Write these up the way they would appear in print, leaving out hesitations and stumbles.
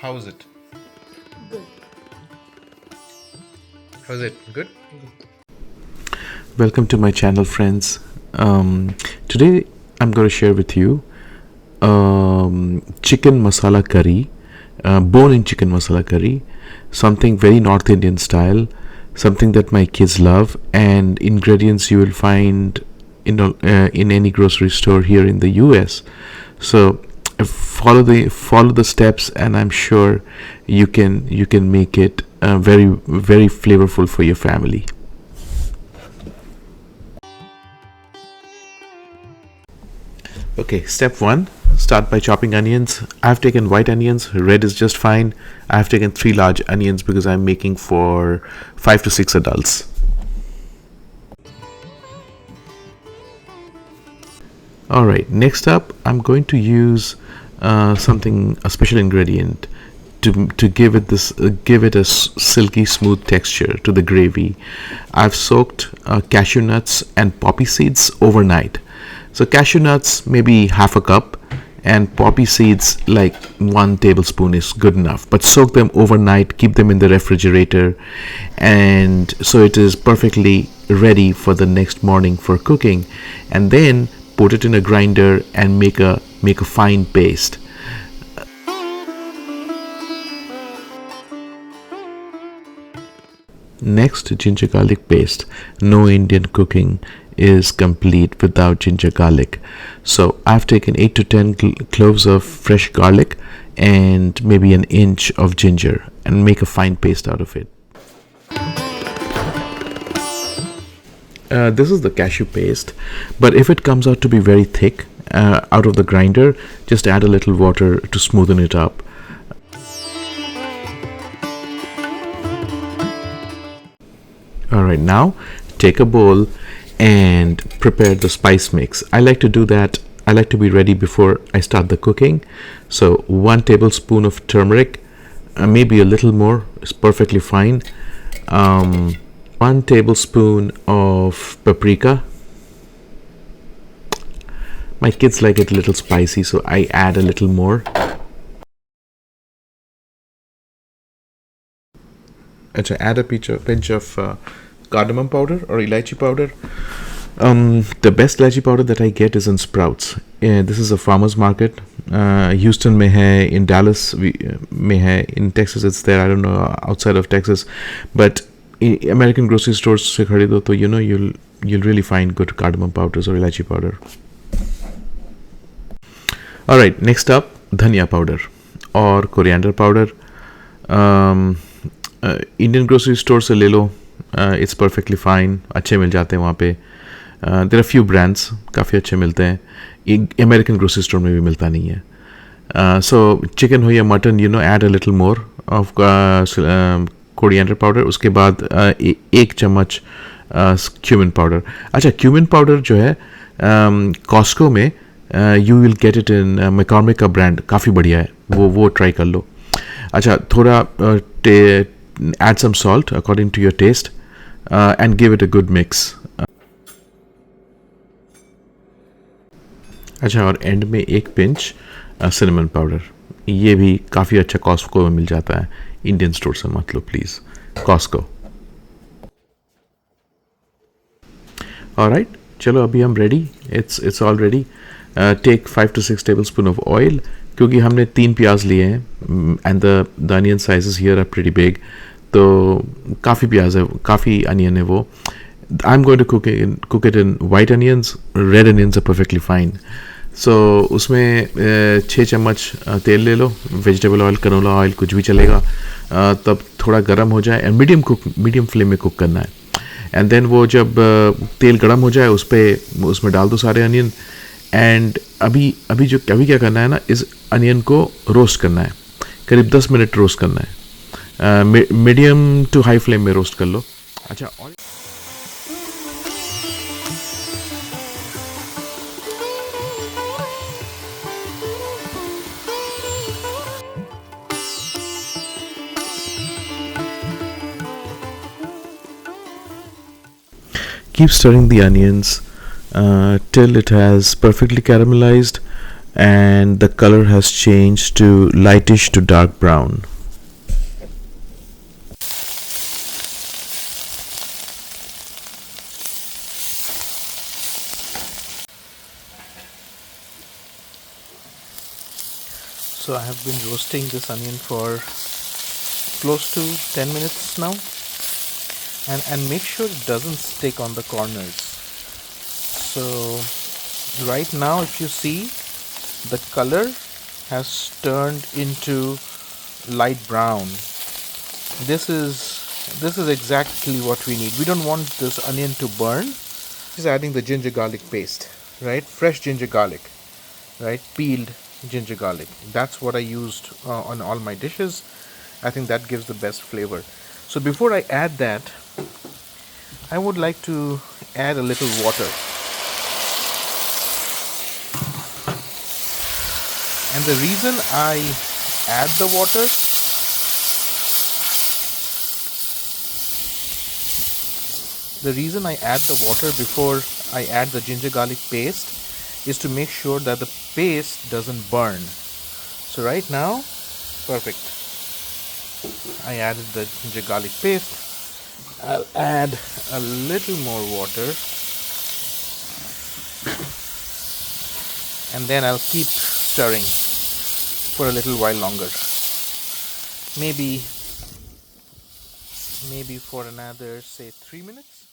How is it? Good. How's it? Good? Welcome to my channel, friends. Today I'm going to share with you chicken masala curry, bone-in chicken masala curry, something very North Indian style, something that my kids love, and ingredients you will find in any grocery store here in the US. So follow the steps, and I'm sure you can make it very very flavorful for your family. Okay, step 1, start by chopping onions. I've taken white onions, red is just fine. I've taken 3 large onions because I'm making for 5 to 6 adults. Alright, next up I'm going to use a special ingredient to give it a silky smooth texture to the gravy. I've soaked cashew nuts and poppy seeds overnight. So cashew nuts maybe half a cup, and poppy seeds like 1 tablespoon is good enough. But soak them overnight, keep them in the refrigerator, and so it is perfectly ready for the next morning for cooking. And then put it in a grinder and make a fine paste. Next, ginger garlic paste. No Indian cooking is complete without ginger garlic. So I've taken 8 to 10 cloves of fresh garlic and maybe an inch of ginger and make a fine paste out of it. This is the cashew paste, but if it comes out to be very thick out of the grinder, just add a little water to smoothen it up. Alright, now take a bowl and prepare the spice mix. I like to do that. I like to be ready before I start the cooking. So 1 tablespoon of turmeric, maybe a little more is perfectly fine. 1 tablespoon of paprika. My kids like it a little spicy, so I add a little more. Add a pinch of cardamom powder or elaichi powder. The best elaichi powder that I get is in Sprouts. This is a farmer's market. Houston mein hai, in Dallas mein hai, in Texas it's there. I don't know outside of Texas, but in American grocery stores se kharido to you'll really find good cardamom powders or elaichi powder. All right, next up, dhania powder or coriander powder. Indian grocery stores se le lo. It's perfectly fine. अच्छे मिल जाते हैं वहाँ पे. There are few brands काफ़ी अच्छे मिलते हैं. American grocery store में भी मिलता नहीं है. So chicken हो या mutton, add a little more of coriander powder. उसके बाद 1 चम्मच cumin powder. अच्छा, cumin powder जो है Costco में you will get it in McCormick का brand, काफ़ी बढ़िया है. वो try कर लो. अच्छा, थोड़ा add some salt according to your taste and give it a good mix. अच्छा, और एंड में 1 पिंच cinnamon powder. ये भी काफ़ी अच्छा Costco में मिल जाता है. इंडियन स्टोर से मत लो प्लीज़, Costco. Alright, चलो अभी हम ready. It's all ready. Take 5 to 6 tablespoon of oil. क्योंकि हमने 3 प्याज लिए हैं and the onion sizes here are pretty big, तो काफ़ी प्याज है, काफ़ी onion है वो. I'm going to cook it in white onions. Red onions are perfectly fine. So उसमें 6 चम्मच तेल ले लो. वेजिटेबल ऑयल, कनोला ऑयल, कुछ भी चलेगा. तब थोड़ा गर्म हो जाए एंड मीडियम फ्लेम में कुक करना है. एंड देन वो जब तेल गर्म हो जाए उसमें डाल दो सारे अनियन. एंड अभी क्या करना है ना, इस अनियन को रोस्ट करना है. करीब 10 मिनट रोस्ट करना है. मीडियम टू हाई फ्लेम में रोस्ट कर लो. अच्छा, keep stirring the onions till it has perfectly caramelized. and the color has changed to lightish to dark brown. So I have been roasting this onion for close to 10 minutes now, and make sure it doesn't stick on the corners. So right now, if you see, the color has turned into light brown. This is exactly what we need. We don't want this onion to burn. This is adding the ginger garlic paste, right? Fresh ginger garlic, right? Peeled ginger garlic. That's what I used on all my dishes. I think that gives the best flavor. So before I add that, I would like to add a little water. And the reason I add the water, before I add the ginger garlic paste is to make sure that the paste doesn't burn. So right now, perfect. I added the ginger garlic paste. I'll add a little more water, and then I'll keep stirring for a little while longer. Maybe for another, say, 3 minutes.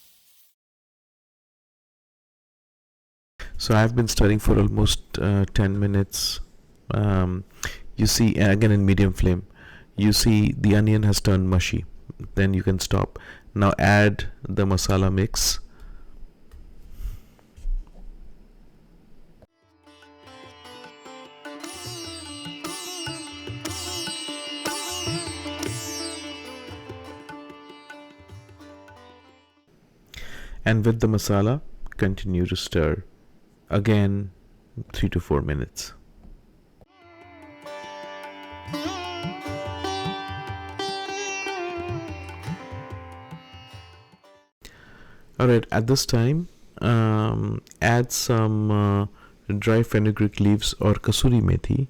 So I've been stirring for almost 10 minutes. You see, again in medium flame, you see the onion has turned mushy. Then you can stop. Now add the masala mix. And with the masala, continue to stir. Again, 3 to 4 minutes. Alright, at this time, add some dry fenugreek leaves or kasuri methi.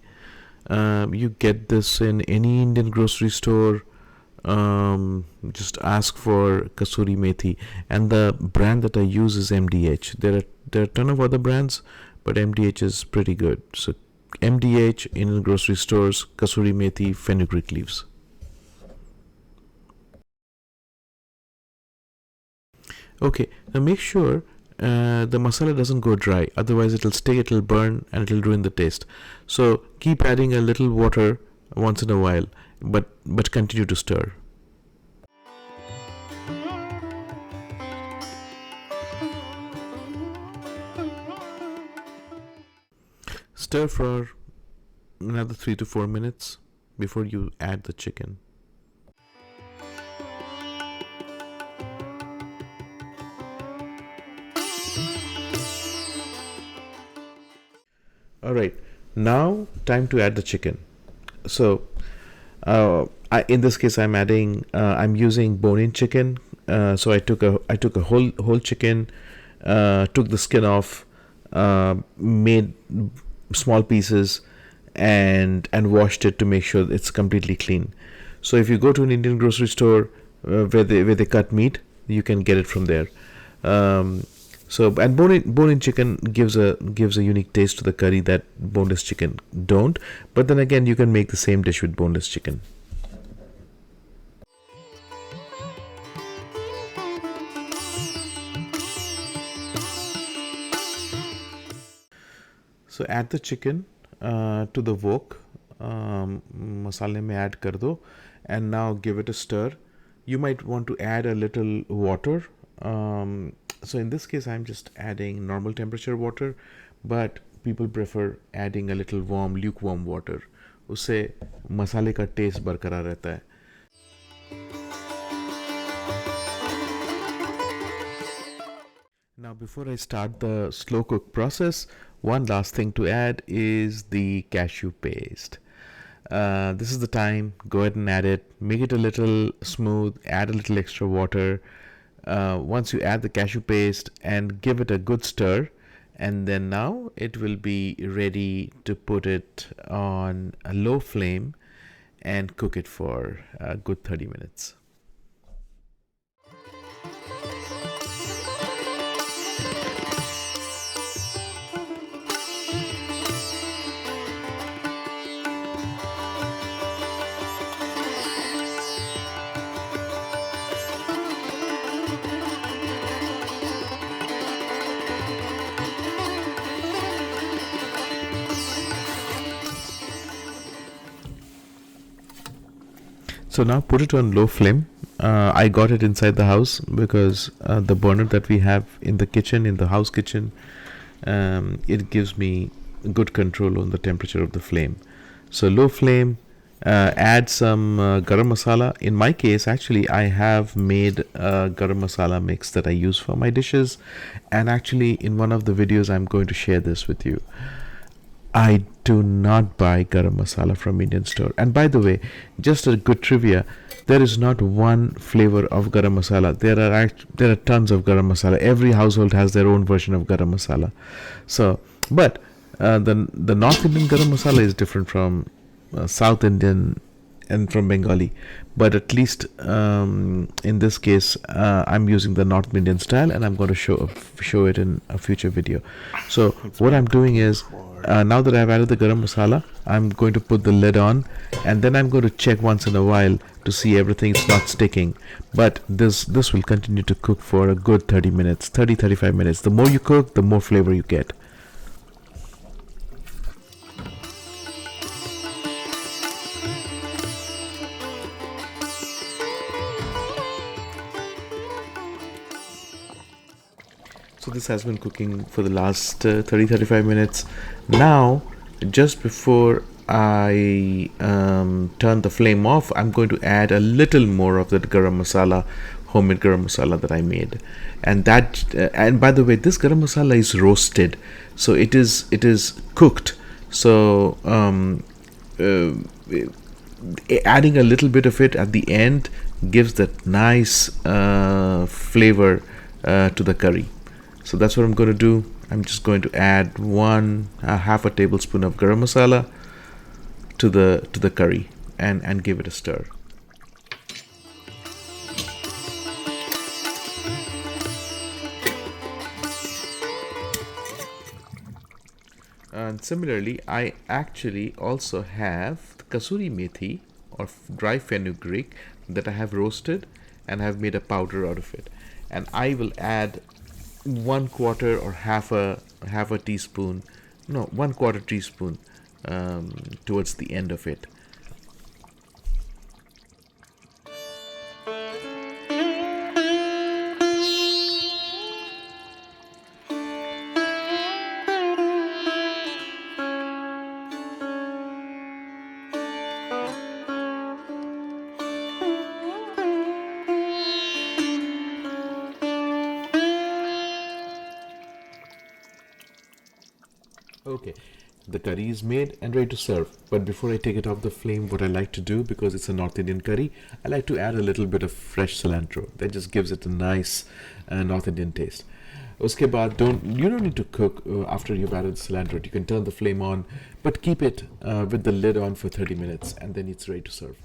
You get this in any Indian grocery store. Just ask for kasuri methi, and the brand that I use is MDH. There are a ton of other brands, but MDH is pretty good. So MDH in grocery stores, kasuri methi, fenugreek leaves. Okay, now make sure the masala doesn't go dry, otherwise it'll stay, it'll burn, and it'll ruin the taste. So keep adding a little water once in a while, but continue to stir. Stir for another 3 to 4 minutes before you add the chicken. Alright, now time to add the chicken. So in this case I'm using bone-in chicken. So I took a whole chicken, took the skin off, made small pieces, and washed it to make sure it's completely clean. So if you go to an Indian grocery store where they cut meat, you can get it from there. And bone-in chicken gives a unique taste to the curry that boneless chicken don't. But then again, you can make the same dish with boneless chicken. So add the chicken to the wok. Masale mein add kar do, and now give it a stir. You might want to add a little water. So in this case, I'm just adding normal temperature water, but people prefer adding a little lukewarm water. उससे मसाले का test बरकरार रहता है. Now before I start the slow cook process, one last thing to add is the cashew paste. This is the time, go ahead and add it, make it a little smooth, add a little extra water. Once you add the cashew paste and give it a good stir, and then now it will be ready to put it on a low flame and cook it for a good 30 minutes. So now put it on low flame. I got it inside the house because the burner that we have in the kitchen, in the house kitchen, it gives me good control on the temperature of the flame. So low flame, add some garam masala. In my case, actually, I have made a garam masala mix that I use for my dishes, and actually, in one of the videos, I'm going to share this with you. I do not buy garam masala from Indian store. And by the way, just a good trivia, there is not one flavor of garam masala. There are tons of garam masala. Every household has their own version of garam masala. So, but the North Indian garam masala is different from South Indian and from Bengali, but at least in this case, I'm using the North Indian style, and I'm going to show it in a future video. So what I'm doing is, now that I've added the garam masala, I'm going to put the lid on, and then I'm going to check once in a while to see everything's not sticking. But this will continue to cook for a good 30 minutes, 35 minutes. The more you cook, the more flavor you get. So this has been cooking for the last 35 minutes. Now, just before I turn the flame off, I'm going to add a little more of that garam masala, homemade garam masala that I made. And and by the way, this garam masala is roasted, so it is cooked. So adding a little bit of it at the end gives that nice flavor to the curry. So that's what I'm going to do. I'm just going to add half a tablespoon of garam masala to the curry and give it a stir. And similarly, I actually also have the kasuri methi or dry fenugreek that I have roasted and have made a powder out of it. And I will add 1/4 or half a teaspoon, no, 1/4 teaspoon towards the end of it. Okay, the curry is made and ready to serve. But before I take it off the flame, what I like to do, because it's a North Indian curry, I like to add a little bit of fresh cilantro. That just gives it a nice North Indian taste. Uske baad, you don't need to cook after you've added cilantro. You can turn the flame on, but keep it with the lid on for 30 minutes, and then it's ready to serve.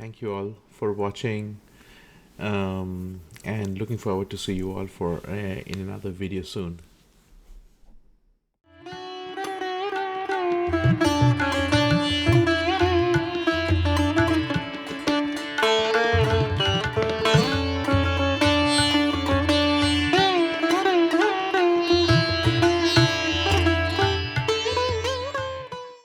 Thank you all for watching, and looking forward to see you all for in another video soon.